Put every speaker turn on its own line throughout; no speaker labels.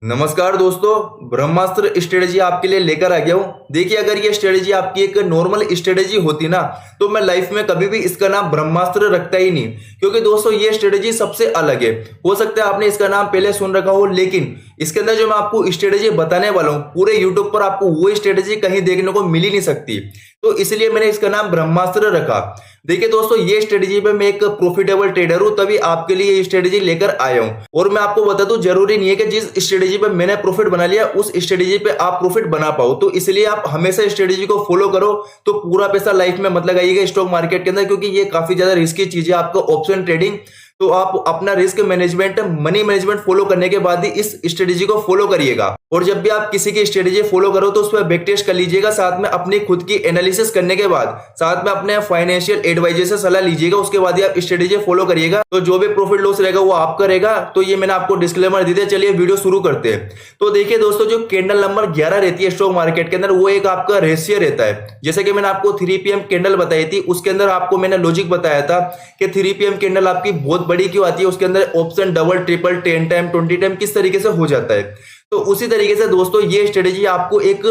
नमस्कार दोस्तों, ब्रह्मास्त्र स्ट्रेटेजी आपके लिए लेकर आ गया हूं। देखिए, अगर ये स्ट्रेटेजी आपकी एक नॉर्मल स्ट्रेटेजी होती ना, तो मैं लाइफ में कभी भी इसका नाम ब्रह्मास्त्र रखता ही नहीं, क्योंकि दोस्तों ये स्ट्रेटेजी सबसे अलग है। हो सकता है आपने इसका नाम पहले सुन रखा हो, लेकिन इसके अंदर जो मैं आपको स्ट्रेटेजी बताने वाला हूं, पूरे यूट्यूब पर आपको वो स्ट्रेटेजी कहीं देखने को मिल ही नहीं सकती। तो इसलिए मैंने इसका नाम ब्रह्मास्त्र रखा। देखिए दोस्तों, ये स्ट्रेटेजी पे मैं एक प्रॉफिटेबल ट्रेडर हूं, तभी आपके लिए ये स्ट्रेटेजी लेकर आया हूं। और मैं आपको बता दूं, जरूरी नहीं है कि जिस स्ट्रेटेजी पे मैंने प्रॉफिट बना लिया उस स्ट्रेटेजी पे आप प्रॉफिट बना पाओ। तो इसलिए आप हमेशा स्ट्रेटेजी को फॉलो करो, तो पूरा पैसा लाइफ में मत लगाइएगा स्टॉक मार्केट के अंदर, क्योंकि ये काफी ज्यादा रिस्की चीज है आपका ऑप्शन ट्रेडिंग। तो आप अपना risk management, money management follow करने के बाद ही इस स्ट्रेटेजी को फॉलो करिएगा। और जब भी आप किसी की स्ट्रेटेजी फॉलो करो तो उस पर बैक टेस्ट कर लीजिएगा, साथ में अपनी खुद की एनालिसिस करने के बाद साथ में अपने फाइनेंशियल एडवाइजर से सलाह लीजिएगा। उसके बाद ही आप स्ट्रेटेजी फॉलो करिएगा, तो जो भी प्रॉफिट लॉस रहेगा वो आपका रहेगा। तो ये मैंने आपको डिस्क्लेमर दे दिया। चलिए वीडियो शुरू करते हैं। तो देखिए दोस्तों, जो कैंडल नंबर 11 रहती है स्टॉक मार्केट के अंदर, वो एक आपका रेशियो रहता है। जैसे कि मैंने आपको 3 PM कैंडल बताई थी, उसके अंदर आपको मैंने लॉजिक बताया था कि 3 PM कैंडल आपकी बहुत बड़ी क्यों आती है, उसके अंदर option double, triple, 10 time, 20 time किस तरीके से हो जाता है। तो उसी तरीके से दोस्तों ये स्ट्रेटेजी आपको एक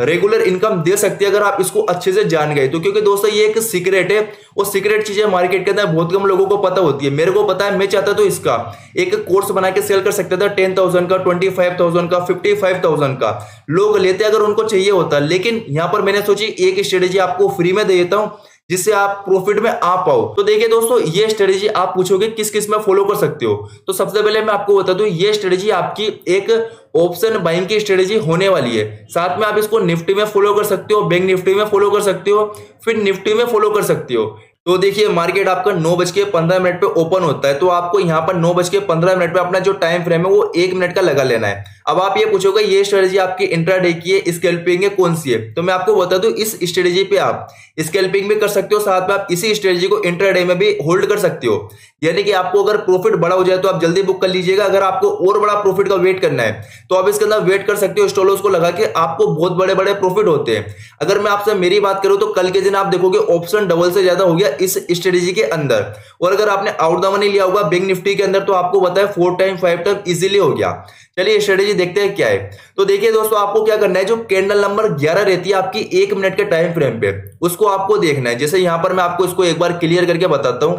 रेगुलर इनकम दे सकती है अगर आप इसको अच्छे से जान गए तो। क्योंकि दोस्तों ये एक सीक्रेट है, और सीक्रेट चीजें मार्केट के अंदर बहुत कम लोगों को पता होती है। मेरे को पता है, मैं चाहता तो इसका एक कोर्स बना के सेल कर सकता था, 10,000 का, 25,000 का, 55,000 का। लोग लेते अगर उनको चाहिए होता। लेकिन यहां पर मैंने सोची एक स्ट्रेटेजी आपको फ्री में दे देता हूं, जिससे आप प्रॉफिट में आ पाओ। तो देखिए दोस्तों, ये स्ट्रेटेजी आप पूछोगे किस किस में फॉलो कर सकते हो, तो सबसे पहले मैं आपको बता दूं, ये स्ट्रेटेजी आपकी एक ऑप्शन बाइंग की स्ट्रेटेजी होने वाली है। साथ में आप इसको निफ्टी में फॉलो कर सकते हो, बैंक निफ्टी में फॉलो कर सकते हो, फिर निफ्टी में फॉलो कर सकते हो। तो देखिए, मार्केट आपका 9:15 पे ओपन होता है, तो आपको यहाँ पर 9:15 पे अपना जो टाइम फ्रेम है वो 1 मिनट का लगा लेना है। अब आप ये पूछोगे ये स्ट्रेटेजी आपकी इंट्राडे की है, स्कैल्पिंग है, कौन सी है, तो मैं आपको बता दूं, इस स्ट्रेटेजी पे आप स्कैल्पिंग भी कर सकते हो, साथ में आप इसी स्ट्रेटेजी को इंट्राडे में भी होल्ड कर सकते हो। यानी कि आपको अगर प्रॉफिट बड़ा हो जाए तो आप जल्दी बुक कर लीजिएगा। अगर आपको और बड़ा प्रॉफिट का वेट करना है तो आप इसके अंदर वेट कर सकते हो, स्टॉप लॉस को लगा के आपको बहुत बड़े बड़े प्रॉफिट होते हैं। अगर मैं आपसे मेरी बात करूं तो कल के दिन आप देखोगे ऑप्शन डबल से ज्यादा हो गया इस स्ट्रेटेजी के अंदर। और अगर आपने आउट द मनी लिया होगा बैंक निफ्टी के अंदर, तो आपको बताया 4 टाइम 5 टाइम इजीली हो गया। चलिए स्ट्रेटेजी देखते हैं क्या है। तो देखिए दोस्तों, आपको क्या करना है, जो कैंडल नंबर 11 रहती है आपकी 1 मिनट के टाइम फ्रेम पे, उसको आपको देखना है। जैसे यहां पर मैं आपको इसको एक बार क्लियर करके बताता हूं।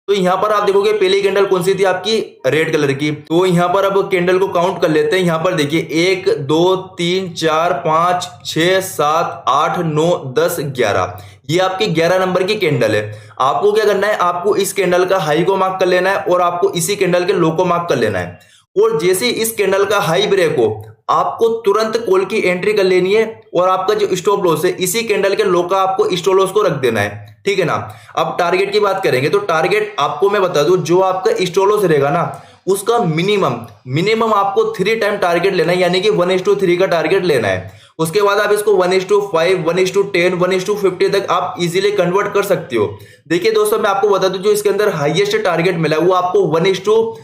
तो यहां पर आप देखोगे पहली कैंडल कौन सी थी आपकी, रेड कलर की। तो यहां पर अब कैंडल को काउंट कर लेते हैं। यहां पर देखिए 1 2 3 4 5 6 7 8 9 10 11, ये आपकी 11 नंबर की कैंडल है। आपको क्या करना है, आपको इस कैंडल का हाई को मार्क कर लेना है, और आपको इसी कैंडल के लो को मार्क कर लेना है। और जैसे इस कैंडल का हाई ब्रेक हो, आपको तुरंत कॉल की एंट्री कर लेनी है, और आपका जो स्टॉप लॉस है इसी कैंडल के लो का आपको स्टॉप लॉस को रख देना है। ठीक है ना। अब टारगेट की बात करेंगे, तो टारगेट आपको मैं बता दूं, जो आपका स्टॉप लॉस रहेगा ना, उसका मिनिमम आपको 3 टाइम टारगेट लेना है, यानी कि 1:3 का टारगेट लेना है। उसके बाद आप इसको 1:5, 1:10, 1:50 तक आप इजीली कन्वर्ट कर सकते हो। देखिए दोस्तों, मैं आपको बता दूं, जो इसके अंदर हाईएस्ट टारगेट मिला है वो आपको 1:100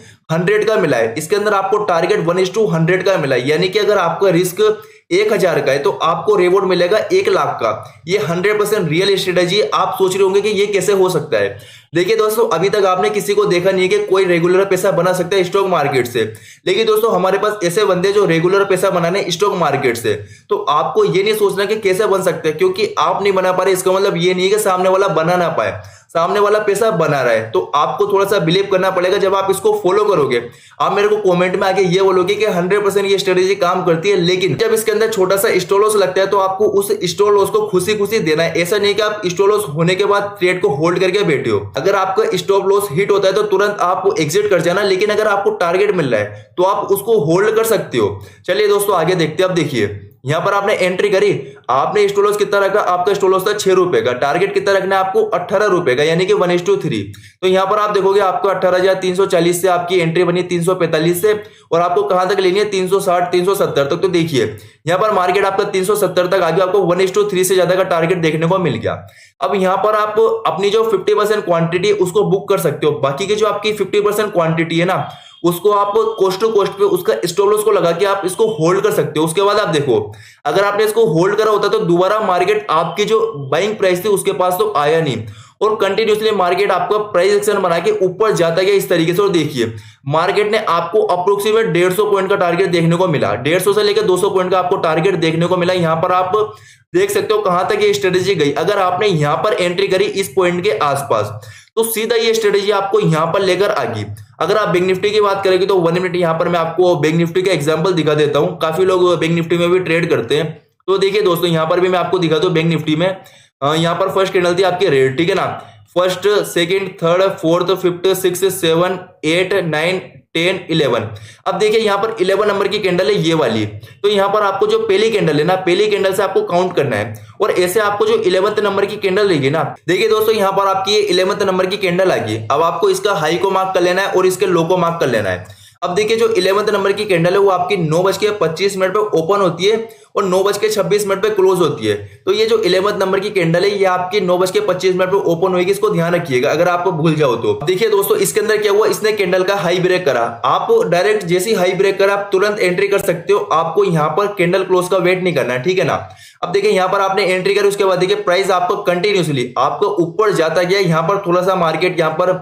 का मिला है। इसके अंदर आपको टारगेट 1:100 का मिला है, यानी कि अगर आपका रिस्क 1,000 का है तो आपको रिवॉर्ड मिलेगा 1,00,000 का। ये 100% रियल स्ट्रेटेजी। आप सोच रहे होंगे कि ये कैसे हो सकता है। देखिए दोस्तों, अभी तक आपने किसी को देखा नहीं है कि कोई रेगुलर पैसा बना सकता है स्टॉक मार्केट से। लेकिन दोस्तों, हमारे पास ऐसे बंदे जो रेगुलर पैसा बनाने स्टॉक मार्केट से। तो आपको ये नहीं सोचना कि कैसे बन सकते हैं, क्योंकि आप नहीं बना पा रहे इसका मतलब ये नहीं है कि सामने वाला बना ना पाए। सामने वाला पैसा बना रहा है, तो आपको थोड़ा सा बिलीव करना पड़ेगा। जब आप इसको फॉलो करोगे, आप मेरे को कमेंट में आके ये बोलोगे कि 100% ये स्ट्रेटेजी काम करती है। लेकिन जब इसके अंदर छोटा सा स्टॉप लॉस लगता है, तो आपको उस स्टॉप लॉस को खुशी खुशी देना है। ऐसा नहीं कि आप स्टॉप लॉस होने के बाद ट्रेड को होल्ड करके बैठे हो। अगर आपका स्टॉप लॉस हिट होता है तो तुरंत आप एग्जिट कर जाना, लेकिन अगर आपको टारगेट मिल रहा है तो आप उसको होल्ड कर सकते हो। चलिए दोस्तों, आगे देखते हैं। अब देखिए, यहां पर आपने एंट्री करी, आपने स्टॉप लॉस कितना रखा, आपका स्टॉप लॉस था 6 रुपए का। टारगेट कितना रखना है आपको, 18 रुपए का, यानी कि 1:3। तो यहां पर आप देखोगे आपको 18,340 से आपकी एंट्री बनी 345 से, और आपको कहां तक लेनी है, 360, 370 तक। तो देखिए यहां पर मार्केट आपका 370 तक आ गया, आपको 1:3 से ज्यादा का टारगेट देखने को मिल गया। अब यहां पर आप अपनी जो 50% क्वांटिटी उसको बुक कर सकते हो। बाकी की जो आपकी 50% क्वांटिटी है ना, उसको आप कोस्ट टू कोस्ट पे उसका स्टॉप लॉस को लगा के आप इसको होल्ड कर सकते हो। उसके बाद आप देखो, अगर आपने इसको होल्ड करा होता तो दोबारा मार्केट आपकी जो बाइंग प्राइस थी उसके पास तो आया नहीं। और कंटिन्यूसली मार्केट आपका प्राइस एक्शन बना के ऊपर जाता गया इस तरीके से। और देखिए मार्केट ने आपको अप्रोक्सीमेट 150 पॉइंट का टारगेट देखने को मिला, 150 से लेकर 200 पॉइंट का आपको टारगेट देखने को मिला। यहां पर आप देख सकते हो कहां तक ये स्ट्रेटेजी गई। अगर आपने यहां पर एंट्री करी इस पॉइंट के आसपास तो सीधा ये स्ट्रेटेजी आपको यहां पर लेकर आ गई। अगर आप बैंक निफ्टी की बात करेंगे तो 1 मिनट यहां पर मैं आपको बैंक निफ्टी का एग्जांपल दिखा देता हूं। काफी लोग बैंक निफ्टी में भी ट्रेड करते हैं, तो देखिए दोस्तों यहां पर भी मैं आपको दिखा दूं बैंक निफ्टी में यहां पर फर्स्ट कैंडल थी आपकी रेड, ठीक है ना। First, second, third, fourth, fifth, six, 7, 8, 9, 10, 11। अब देखिए यहां पर 11 नंबर की कैंडल है ये वाली, तो यहां पर आपको जो पहली कैंडल है ना, पहली कैंडल से आपको काउंट करना है और ऐसे आपको जो 11th नंबर की कैंडल रहेगी ना, देखिए दोस्तों यहां पर आपकी ये 11th नंबर की कैंडल आ गई। अब आपको इसका हाई को मार्क कर लेना है और इसके लो को मार्क कर लेना है। अब देखिए जो 11th नंबर की कैंडल है वो आपकी 9:25 पे ओपन होती है और 9:26 पे क्लोज होती है। तो ये जो 11th नंबर की कैंडल है ये आपकी 9:25 पे ओपन होगी, इसको ध्यान रखिएगा अगर आप भूल जाओ तो। देखिए दोस्तों इसके अंदर क्या हुआ, इसने कैंडल का हाई ब्रेक करा। आप डायरेक्ट जैसी हाई ब्रेक करा आप तुरंत एंट्री कर सकते हो, आपको यहाँ पर कैंडल क्लोज का वेट नहीं करना है, ठीक है ना। अब देखिए यहाँ पर आपने एंट्री करी, उसके बाद देखिए प्राइस आपको कंटिन्यूसली आपको ऊपर जाता गया। यहाँ पर थोड़ा सा मार्केट यहाँ पर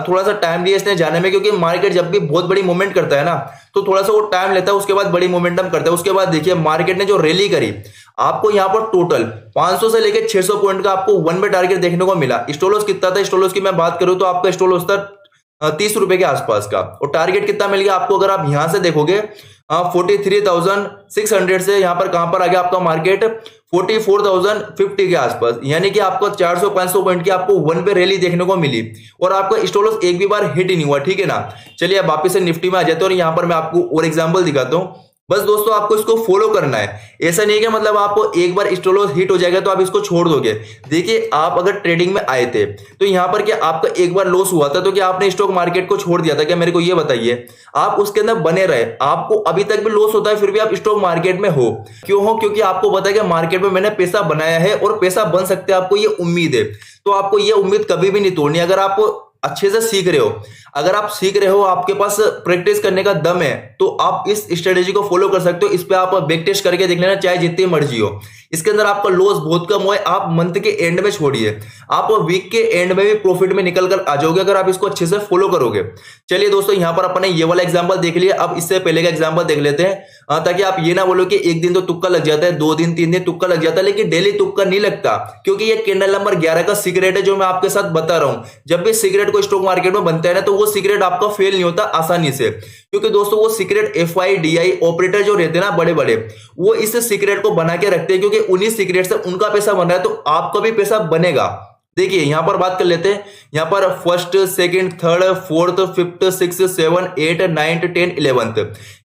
थोड़ा सा टाइम लिया इसने जाने में, क्योंकि मार्केट जब भी बहुत बड़ी मूवमेंट करता है ना तो थोड़ा सा वो टाइम लेता है, उसके बाद बड़ी मोमेंटम करता है। उसके बाद देखिए मार्केट ने जो रैली करी आपको यहाँ पर टोटल 500 से लेकर 600 पॉइंट का आपको 1 पे टारगेट देखने को मिला। स्टॉल-लॉस कितना था, स्टॉल-लॉस की मैं बात करूं तो आपका स्टॉल-लॉस था 30 रुपए के आसपास का, और टारगेट कितना मिल गया आपको अगर आप यहां से देखोगे 43,600 से यहाँ पर कहां पर आ गया आपका मार्केट 44,050 के आसपास, यानी कि आपको 400-500 पॉइंट की आपको 1 पे रैली देखने को मिली और आपका स्टॉल-लॉस एक भी बार हिट ही नहीं हुआ, ठीक है ना। चलिए अब वापस से निफ्टी में आ जाते हैं और यहाँ पर मैं आपको और एग्जांपल दिखाता हूँ। बस दोस्तों आपको इसको फॉलो करना है, ऐसा नहीं है कि मतलब आपको एक बार स्टॉल-लॉस हिट हो जाएगा तो आप इसको छोड़ दोगे। देखिए आप अगर ट्रेडिंग में आए थे तो यहाँ पर क्या आपका एक बार लॉस हुआ था तो क्या आपने स्टॉक मार्केट को छोड़ दिया था क्या, मेरे को ये बताइए। आप उसके अंदर बने रहे, आपको अभी तक भी लॉस होता है फिर भी आप स्टॉक मार्केट में हो, क्यों हो, क्योंकि आपको पता है कि मार्केट में मैंने पैसा बनाया है और पैसा बन सकते हैं, आपको ये उम्मीद है। तो आपको ये उम्मीद कभी भी नहीं तोड़नी। अगर आप अच्छे से सीख रहे हो, अगर आप सीख रहे हो, आपके पास प्रैक्टिस करने का दम है तो आप इस स्ट्रेटेजी को फॉलो कर सकते हो। इस पे आप बैक टेस्ट करके देख लेना चाहे जितनी मर्जी हो। इसके अंदर आपका लॉस बहुत कम हुआ है, आप मंथ के एंड में छोड़िए, आप वीक के एंड में भी प्रॉफिट में निकल कर आ जाओगे अगर आप इसको अच्छे से फॉलो करोगे। चलिए दोस्तों यहाँ पर अपने ये वाला एग्जांपल देख लिया, अब इससे पहले का एग्जांपल देख लेते हैं ताकि आप ये ना बोलो कि एक दिन तो तुक्का लग जाता है, 2 दिन 3 दिन तुक्का लग जाता है, लेकिन डेली तुक्का नहीं लगता, क्योंकि ये कैंडल नंबर 11 का सीक्रेट है जो मैं आपके साथ बता रहा हूं। जब भी सीक्रेट को स्टॉक मार्केट में बनता है ना तो वो सीक्रेट आपका फेल नहीं होता आसानी से, क्योंकि दोस्तों वो सीक्रेट FIDI ऑपरेटर जो रहते हैं ना बड़े बड़े, वो इस सीक्रेट को बना के रखते हैं, क्योंकि उन्हीं सीक्रेट से उनका पैसा बन रहा है तो आपका भी पैसा बनेगा। देखिए यहां पर बात कर लेते हैं, यहां पर first, second, third, fourth, fifth, 6, 7, 8, 9, 10, 11th,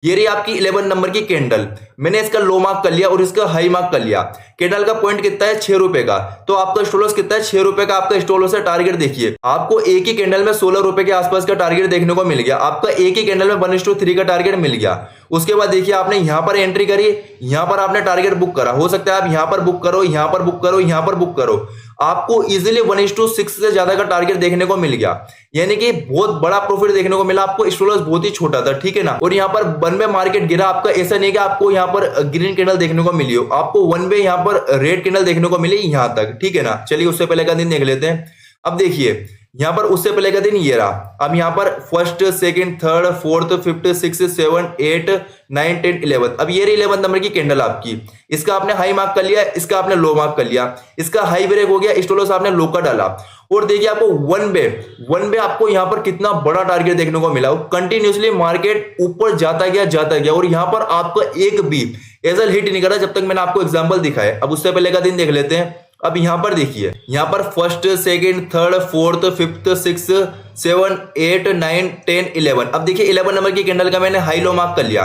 ये रही आपकी 11 नंबर की कैंडल। मैंने इसका लो मार्क कर लिया और इसका हाई मार्क कर लिया। कैंडल का पॉइंट कितना है 6 रुपए का, तो आपका स्टॉल-लॉस कितना है 6 रुपए का। आपका स्टॉल-लॉस से टारगेट देखिए, आपको एक ही कैंडल में 16 रुपए के आसपास का टारगेट देखने को मिल गया। आपका एक ही कैंडल में 1:3 का टारगेट मिल गया। उसके बाद देखिए आपने यहां पर एंट्री करी, यहां पर आपने टारगेट बुक करा। हो सकता है आप यहां पर बुक करो, यहां पर बुक करो, यहां पर बुक करो, आपको इजीली 1:6 से ज्यादा का टारगेट देखने को मिल गया, यानी कि बहुत बड़ा प्रॉफिट देखने को मिला। आपको स्टॉल-लॉस बहुत ही छोटा था, ठीक है ना। और यहाँ पर 1 वे मार्केट गिरा आपका, ऐसा नहीं कि आपको यहाँ पर ग्रीन कैंडल देखने को मिली हो, आपको 1 वे यहाँ पर रेड कैंडल देखने को मिली यहां तक, ठीक है ना। चलिए उससे पहले का दिन देख लेते हैं। अब देखिए यहां पर उससे पहले का दिन ये रहा। अब यहां पर first, second, third, fourth, fifth, 6, 7, 8, 9, 10, 11, अब ये रही 11 नंबर की कैंडल आपकी। इसका आपने हाई मार्क कर लिया, इसका आपने लो मार्क कर लिया, इसका हाई ब्रेक हो गया, स्टॉल-लॉस आपने लो का डाला। और देखिए आपको 1 वे आपको यहां पर कितना बड़ा टारगेट देखने को मिला। कंटिन्यूसली मार्केट ऊपर जाता गया और यहां पर आपका एक भी एजल हिट नहीं करा जब तक मैंने आपको एग्जांपल दिखाया। अब उससे पहले का दिन देख लेते हैं। अब यहां पर देखिए, यहां पर first, second, third, fourth, fifth, 6, 7, 8, 9, 10, 11, अब देखिए 11 नंबर की कैंडल का मैंने हाई लो मार्क कर लिया।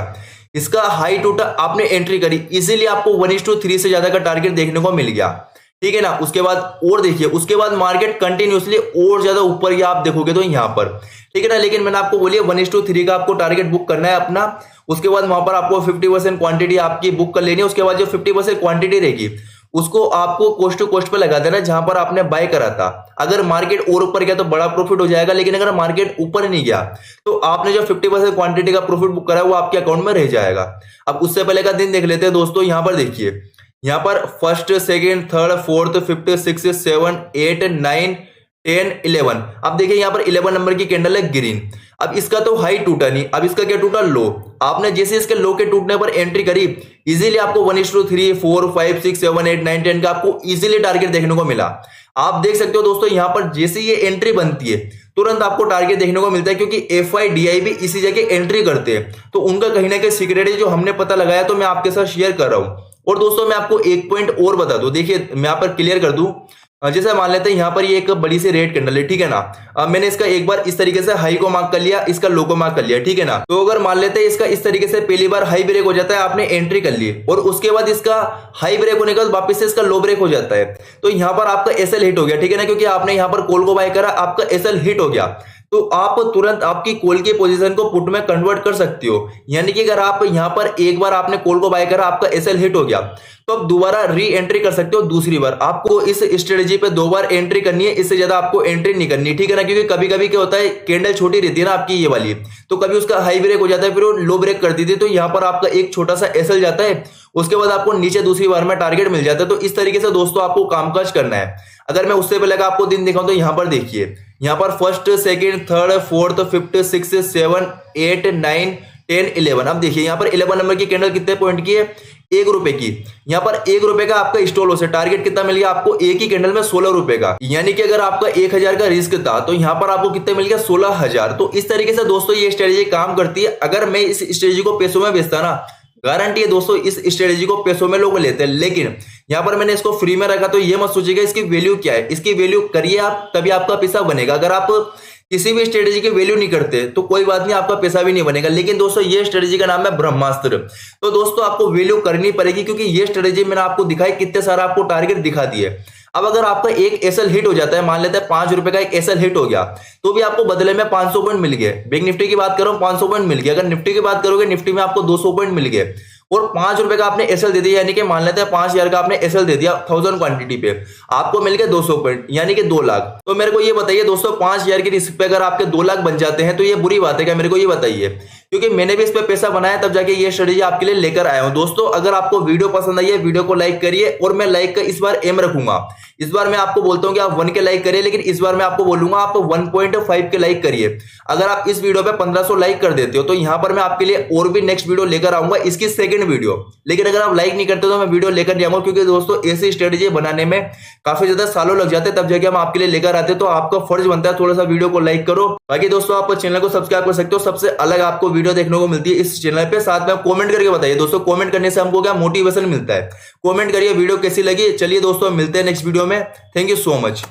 इसका हाई टूटा, आपने एंट्री करी, इजीली आपको 1:3 से ज्यादा का टारगेट देखने को मिल गया, ठीक है ना। उसके बाद और देखिए, उसके बाद मार्केट कंटिन्यूसली और ज्यादा ऊपर गया, आप देखोगे तो यहां पर, ठीक है ना। लेकिन मैंने आपको बोलिए 1:3 का आपको टारगेट बुक करना है अपना। उसके बाद वहां पर आपको 50% क्वांटिटी आपकी बुक कर लेनी है। उसके बाद जो 50% क्वांटिटी रहेगी उसको आपको कोस्ट टू कोस्ट पे लगा देना जहां पर आपने बाय करा था। अगर मार्केट और ऊपर गया तो बड़ा प्रॉफिट हो जाएगा, लेकिन अगर मार्केट ऊपर नहीं गया तो आपने जो 50% क्वांटिटी का प्रॉफिट बुक करा है वो आपके अकाउंट में रह जाएगा। अब उससे पहले का दिन देख लेते हैं दोस्तों। यहां पर देखिए, यहां पर first, second, third, fourth, fifth, 6, 7, 8, 9, 10, 11। अब देखिए यहाँ पर 11 नंबर की कैंडल है ग्रीन। अब इसका तो हाई टूटा नहीं, अब इसका क्या टूटा, लो। आपने जैसे इसके लो के टूटने पर एंट्री करी, इजीली आपको 1:3, 4, 5, 6, 7, 8, 9, 10 का आपको इजीली टारगेट देखने को मिला। आप देख सकते हो दोस्तों यहाँ पर जैसे ये एंट्री बनती है तुरंत आपको टारगेट देखने को मिलता है, क्योंकि FIDI भी इसी जगह एंट्री करते हैं। तो उनका कहीं ना कहीं सीक्रेट है जो हमने पता लगाया, तो मैं आपके साथ शेयर कर रहा हूं। और दोस्तों मैं आपको एक पॉइंट और बता दूं, देखिए मैं यहाँ पर क्लियर कर दूं। जैसे मान लेते हैं यहाँ पर ये एक बड़ी सी रेड कैंडल है, ठीक है ना। मैंने इसका एक बार इस तरीके से हाई को मार्क कर लिया, इसका लो को मार्क कर लिया, ठीक है ना। तो अगर मान लेते हैं इसका इस तरीके से पहली बार हाई ब्रेक हो जाता है, आपने एंट्री कर ली, और उसके बाद इसका हाई ब्रेक होने के बाद वापस से इसका लो ब्रेक हो जाता है, तो यहाँ पर आपका SL हिट हो गया, ठीक है ना, क्योंकि आपने यहाँ पर कॉल को बाय करा, आपका SL हिट हो गया। तो आप तुरंत आपकी कॉल की पोजीशन को पुट में कन्वर्ट कर सकते हो। यानी कि अगर आप यहां पर एक बार आपने कॉल को बाय करा, आपका SL हिट हो गया, तो आप दोबारा री एंट्री कर सकते हो दूसरी बार। आपको इस स्ट्रेटजी पे 2 बार एंट्री करनी है, इससे ज्यादा आपको एंट्री नहीं करनी, ठीक है ना। क्योंकि कभी कभी क्या होता है, कैंडल छोटी रहती है ना आपकी ये वाली, तो कभी उसका हाई ब्रेक हो जाता है, फिर वो लो ब्रेक कर देती है, तो यहाँ पर आपका एक छोटा सा SL जाता है, उसके बाद आपको नीचे दूसरी बार में टारगेट मिल जाता है। तो इस तरीके से दोस्तों आपको कामकाज करना है। अगर मैं उससे पहले आपको दिन दिखाऊं तो यहाँ पर देखिए, यहाँ पर first, second, third, fourth, fifth, 6, 7, 8, 9, 10, 11। अब देखिए यहाँ पर 11 नंबर की कैंडल कितने पॉइंट की है, 1 रुपए की। यहाँ पर 1 रुपए का आपका स्टॉल लॉस है। टारगेट कितना मिल गया आपको एक ही कैंडल में, 16 रुपए का। यानी कि अगर आपका 1000 का रिस्क था तो यहाँ पर आपको कितने मिल गया, 16,000। तो इस तरीके से दोस्तों ये स्ट्रेटेजी काम करती है। अगर मैं इस स्ट्रेटेजी को पैसों में बेचता ना, गारंटी है दोस्तों इस स्ट्रेटेजी को पैसों में लोग लेते हैं, लेकिन यहां पर मैंने इसको फ्री में रखा, तो ये मत सोचिएगा इसकी वैल्यू क्या है। इसकी वैल्यू करिए आप, तभी आपका पैसा बनेगा। अगर आप किसी भी स्ट्रेटेजी की वैल्यू नहीं करते तो कोई बात नहीं, आपका पैसा भी नहीं बनेगा। लेकिन दोस्तों ये स्ट्रेटेजी का नाम है ब्रह्मास्त्र। तो दोस्तों आपको वैल्यू करनी पड़ेगी, क्योंकि ये स्ट्रेटेजी मैंने आपको दिखाई, कितने सारा आपको टारगेट दिखा दिए। अब अगर आपका एक SL हिट हो जाता है, मान लेते हैं 5 रुपए का एक SL हिट हो गया, तो भी आपको बदले में 500 पॉइंट मिल गए। बैंक निफ्टी की बात करो 500 पॉइंट मिल गया। अगर निफ्टी की बात करोगे, निफ्टी में आपको 200 पॉइंट मिल गए, और 5 रुपए का आपने SL दे दिया, यानी कि मान लेते हैं 5000 का आपने SL दे दिया 1000 क्वांटिटी पे, आपको मिल गए 200 पॉइंट, यानी कि 2 लाख। तो मेरे को ये बताइए दोस्तों, 5000 की रिस्क पे अगर आपके 2 लाख बन जाते हैं तो ये बुरी बात है क्या, मेरे को ये बताइए। क्योंकि मैंने भी इस पे पैसा बनाया, तब जाके ये स्ट्रेटेजी आपके लिए लेकर आया हूं। दोस्तों अगर आपको वीडियो पसंद आई है, वीडियो को लाइक करिए, और मैं लाइक का इस बार एम रखूंगा। इस बार मैं आपको बोलता हूं कि आप 1 के लाइक करिए, लेकिन इस बार मैं आपको बोलूंगा आप 1.5 के लाइक करिए। अगर आप इस वीडियो पे 1500 लाइक कर देते हो तो यहां पर मैं आपके लिए और भी नेक्स्ट वीडियो लेकर आऊंगा, इसकी सेकंड वीडियो। लेकिन अगर आप लाइक नहीं करते तो मैं वीडियो लेकर नहीं आऊंगा, क्योंकि दोस्तों ऐसी स्ट्रेटेजी बनाने में काफी ज्यादा सालों लग जाते हैं, तब जाके हम आपके लिए लेकर आते हैं। तो आपका फर्ज बनता है थोड़ा सा वीडियो को लाइक करो। बाकी दोस्तों आप चैनल को सब्सक्राइब कर सकते हो, सबसे अलग आपको वीडियो देखने को मिलती है इस चैनल पे। साथ में कमेंट करके बताइए दोस्तों, कमेंट करने से हमको क्या मोटिवेशन मिलता है। कमेंट करिए वीडियो कैसी लगी। चलिए दोस्तों मिलते हैं नेक्स्ट वीडियो में। Thank you so much.